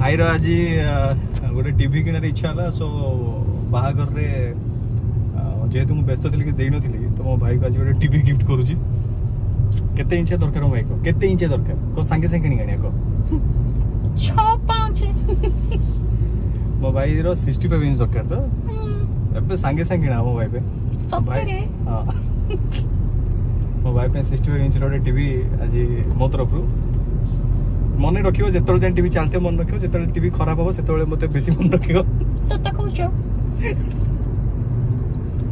भाईर आज गोटे टीवी किनार इच्छा है सो बाहागर रे जेहेतु मुझे व्यस्त थी कि नी तो मो भाई को आज गोटे टीवी गिफ्ट करुच्ची केते इंच दरकार भाई को केते इंच दरकार को सांगे सांगे किणी आनिया को 6 मो भाई रो 65 इंच दरकार तो एबे सांगे सांगे किणा मो भाई पे सत्तरे हां मो भाई पे 65 इंच रो टीवी आज मो तरफ मन रखियो जेतल जे टीवी चलते मन रखियो जेतल टीवी खराब हो सेतले मते बेसी मन रखियो सत्ता कहूचो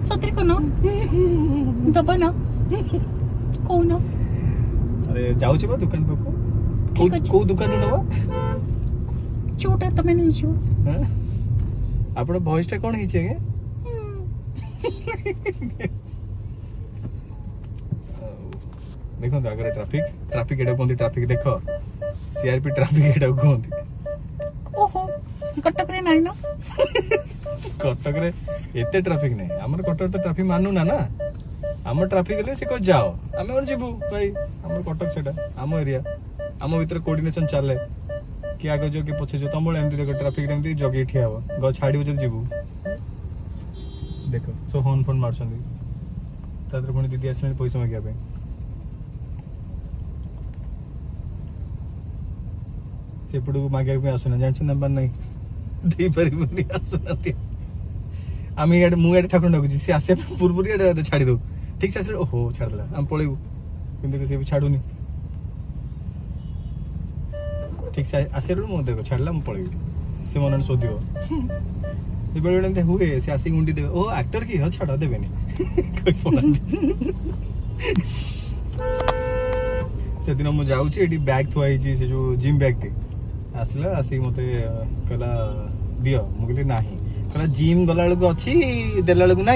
सत्तरे कोन दबना कोन अरे जाउछ बा दुकान पे को दुकान नवा छोटा तमे नहीं छु हां आपण वॉइस टा कोन हिचे के देखो अगर ट्रैफिक एटा कोन ट्रैफिक देखो सीआरपी ट्रैफिक एटा कोन ओहो कटक रे नाही न कटक रे एते ट्रैफिक नहीं हमर कटक तो ट्रैफिक मानू ना हमर ट्रैफिक ले से को जाओ हमें और जीबू भाई हमर कटक सेटा हम एरिया हम भीतर कोऑर्डिनेशन चले कि आगे जो कि पछे जो तमबळ एमती देखो ट्रैफिक रे एमती जगी ठिया हो ग छाडी जे जीबू देखो सो हॉर्न फोन मारछंदी तादर कोनी दीदी आसले पैसा मागिया पे सेपड़ू मागे आसुना जानछ नंबर नहीं दे परिबनी आसुना आम मुझे ठाकुर डाकुची सी आसे पूर्व छाड़ी दो ठीक से आस ओहो छाड़देला आम पलैबू कि सी भी छाड़ूनी ठीक से आसे मुझे देख छाड़ला मुझे पलैबी सी मन शोध बेले बेले हुए सी आसिक मुंडी देवे ओ एक्टर की छाड़ देवे से दिन मुझे जाऊँगी बैग थुआई से जो जिम बैग टी आसला आसिक मत कहला दियो मुझे ना कहला जिम गला बेलू अच्छी देला बेलू ना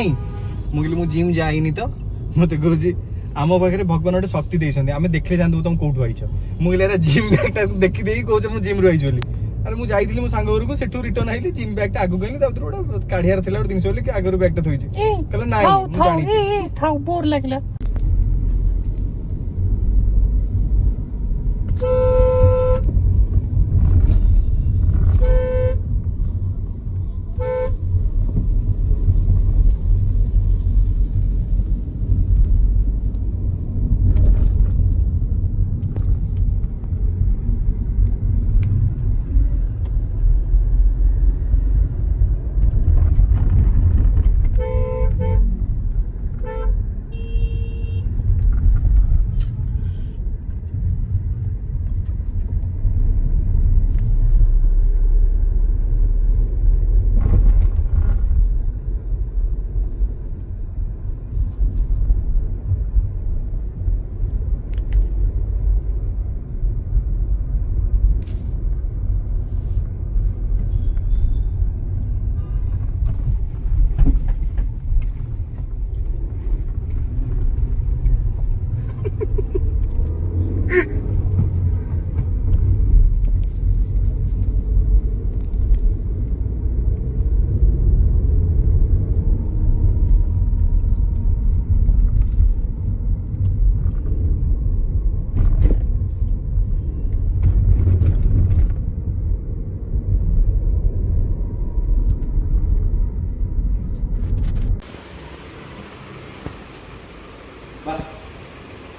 मुझे जिम जाइनी तो मत कह आम पाखे भगवान गोटे शक्ति देते आम देखले जानू तुम कौटू आईच मुझे जिम बैग देखी कौच मुझे जिम रही अरे मुझे जाइली मो सांग घर को सेठू रिटर्न आइली जिम बैग आगू गली गोटे काढ़ियार थी गोटे जिन कि आगे बैग टा थोड़ी कहला ना बोर लगला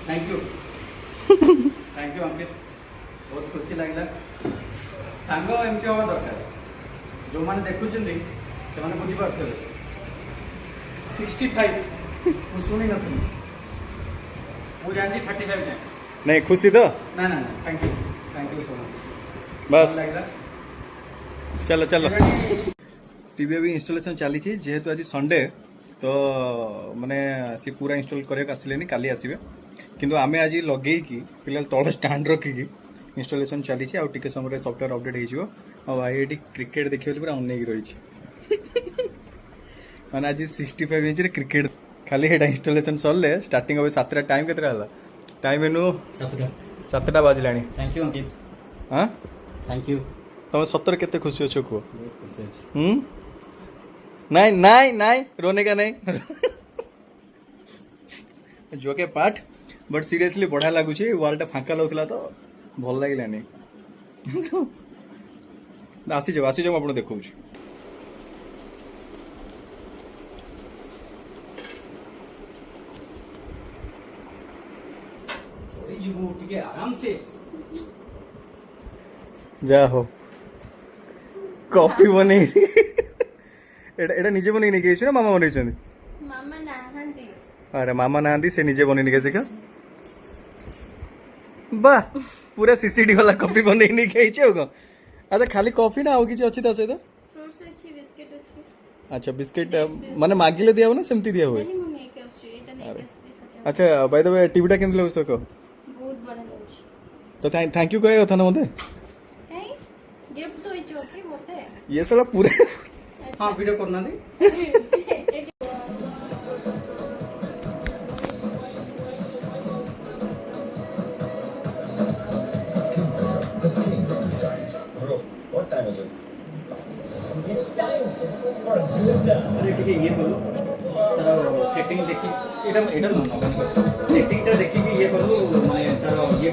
थैंक यू अंकित बहुत खुशी लगे सांग एमती हवा दरकार जो मैंने देखुं से बुझीपे 65 मुझे शुणी नी मुझे जानी 35 जाए नहीं खुशी तो ना ना थैंक यू सो मच बस लगला चलो चलो टीवी अभी इंस्टॉलेशन चली जेहेतु आज संडे तो माने सी पूरा इंस्टॉल करके आसिले काली आसबे किंतु आमे आज लगे फिलहाल तल स्टैंड रखिकी इंस्टॉलेशन चली आउ टिके समय सॉफ्टवेयर अपडेट हो भाई ये क्रिकेट देखिए पूरा अनेक रही माने आज 65 इंच रे क्रिकेट खाली हेडा इंस्टॉलेशन सरले स्टार्टिंग अब 7टा टाइम केतरा हला टाइम एनु 7टा बाजलानी थैंक यू अंकित हां थैंक यू तुम सतर केते खुशी अच्छो को नहीं नहीं नहीं रोने का नहीं जो के पाठ बट सीरियसली बढ़िया लगुच वालटा फांका लगुला तो भल लगे ଆସିଯାଉ ମୁଁ ଆପଣ ଦେଖାଉଛି। ଯିବୁ ଟିକେ ଆରାମ ସେ ଯାହା ହଉ କଫି ବନେଇ ଏଟା ନିଜେ ବନେଇ ନେଇକି ଯାଇଛୁ ନା ମାମା ବନେଇଛନ୍ତି? ମାମା ନାହାନ୍ତି। ଆରେ ମାମା ନାହାନ୍ତି ସେ ନିଜେ ବନେଇ ନେଇକି ଆସିକା ବାह ପୁରା ସିସିଡି वाला କଫି ବନେଇ ନେଇକି ଆଇଛି ଆଉ କଣ। ଆଚ୍ଛା ଖାଲି କଫି ନା ଆଉ କିଛି ଅଛି ତା ସହିତ? ଫ୍ରୁଟ୍ସ ଅଛି, ବିସ୍କିଟ୍ ଅଛି। ଆଚ୍ଛା ବିସ୍କିଟ୍ ମାନେ ମାଗିଲେ ଦିଆ ହୁଏ ନା ସେମିତି ଦିଆ ହୁଏ? ନାଇଁ ମୁଁ ନେଇକି ଆସୁଛି, ଏଇଟା ନେଇକି ଆସିଲି ଛୋଟ। ଆଚ୍ଛା ବାଇ ଦ ୱେ ଟିଭିଟା କେମିତି ଲାଗୁଛି କହ? ବହୁତ ବଢିଆ ଲାଗୁଛି। ତ ଥ୍ୟାଙ୍କ ୟୁ କହିବା କଥା ନା ମତେ? କାଇଁ ଗିଫ୍ଟ ଦେଇଛୁ କି ମତେ? ଇଏ ସଲା ପୁରା ହଁ ଭିଡ଼ିଓ କରୁନାହାନ୍ତି। Bro, what time is it? It's time for a good time. अरे ठीक है ये बोलो तार सेटिंग देखी एटा एटा न सेटिंग टा देखी कि ये करू माने तार ये